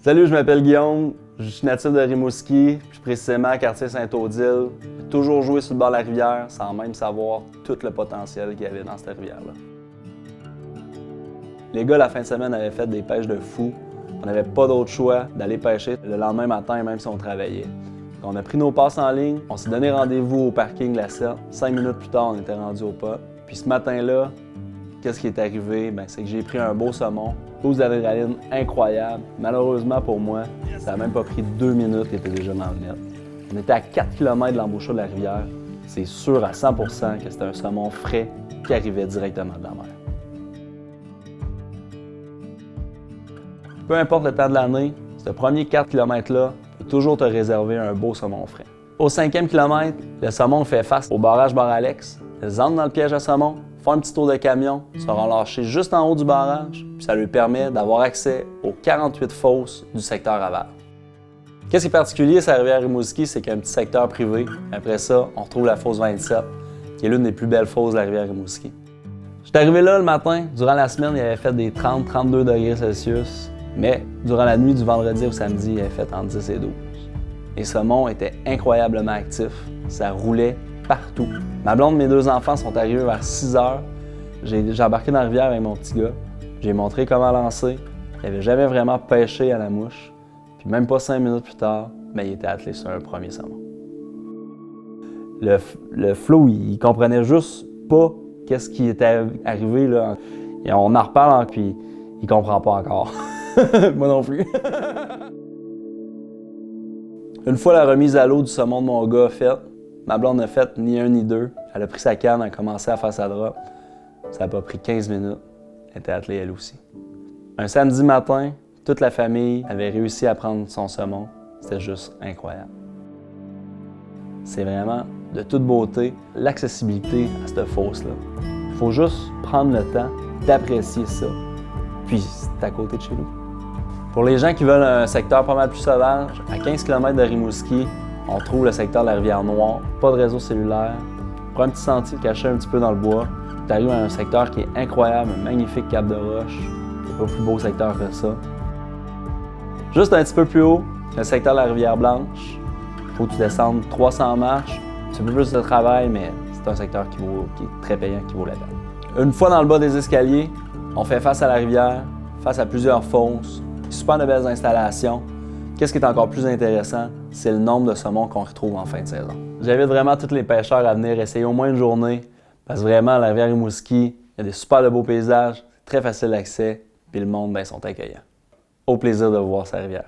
Salut, je m'appelle Guillaume, je suis natif de Rimouski, je suis précisément à quartier Saint-Odile. J'ai toujours joué sur le bord de la rivière sans même savoir tout le potentiel qu'il y avait dans cette rivière-là. Les gars, la fin de semaine, avaient fait des pêches de fou. On n'avait pas d'autre choix d'aller pêcher le lendemain matin, même si on travaillait. On a pris nos passes en ligne, on s'est donné rendez-vous au parking La Cerne. 5 minutes plus tard, on était rendu au pot. Puis ce matin-là, qu'est-ce qui est arrivé? C'est que j'ai pris un beau saumon, dose d'adrénaline incroyable. Malheureusement pour moi, ça n'a même pas pris 2 minutes qu'il était déjà dans le net. On était à 4 km de l'embouchure de la rivière. C'est sûr à 100% que c'était un saumon frais qui arrivait directement de la mer. Peu importe le temps de l'année, ce premier 4 km-là peut toujours te réserver un beau saumon frais. Au 5e kilomètre, le saumon fait face au barrage Bar-Alex. Ils entrent dans le piège à saumon, font un petit tour de camion, se relâchés juste en haut du barrage, puis ça lui permet d'avoir accès aux 48 fosses du secteur aval. Qu'est-ce qui est particulier sur la rivière Rimouski, c'est qu'il y a un petit secteur privé. Après ça, on retrouve la fosse 27, qui est l'une des plus belles fosses de la rivière Rimouski. J'étais arrivé là le matin, durant la semaine, il avait fait des 30-32 degrés Celsius, mais durant la nuit du vendredi au samedi, il avait fait entre 10 et 12. Les saumons étaient incroyablement actifs, ça roulait partout. Ma blonde et mes 2 enfants sont arrivés vers 6 heures. J'ai embarqué dans la rivière avec mon petit gars. J'ai montré comment lancer. Il n'avait jamais vraiment pêché à la mouche. Puis même pas 5 minutes plus tard, il était attelé sur un premier saumon. Le Flo, il comprenait juste pas qu'est-ce qui était arrivé, là. Et on en reparle, puis il comprend pas encore. Moi non plus. Une fois la remise à l'eau du saumon de mon gars faite, ma blonde n'a fait ni un ni deux. Elle a pris sa canne, elle a commencé à faire sa drop. Ça n'a pas pris 15 minutes. Elle était attelée elle aussi. Un samedi matin, toute la famille avait réussi à prendre son saumon. C'était juste incroyable. C'est vraiment de toute beauté l'accessibilité à cette fosse-là. Il faut juste prendre le temps d'apprécier ça. Puis c'est à côté de chez nous. Pour les gens qui veulent un secteur pas mal plus sauvage, à 15 km de Rimouski, on trouve le secteur de la Rivière-Noire, pas de réseau cellulaire, prends un petit sentier caché un petit peu dans le bois, tu arrives à un secteur qui est incroyable, un magnifique cap de roche, il n'y a pas plus beau secteur que ça. Juste un petit peu plus haut, le secteur de la Rivière-Blanche, il faut que tu descendes 300 marches, c'est un peu plus de travail, mais c'est un secteur qui est très payant, qui vaut la peine. Une fois dans le bas des escaliers, on fait face à la rivière, face à plusieurs fosses, super de belles installations. Qu'est-ce qui est encore plus intéressant, c'est le nombre de saumons qu'on retrouve en fin de saison. J'invite vraiment tous les pêcheurs à venir essayer au moins une journée, parce que vraiment, la rivière Rimouski, il y a des super de beaux paysages, très facile d'accès, puis le monde, sont accueillants. Au plaisir de vous voir sa rivière.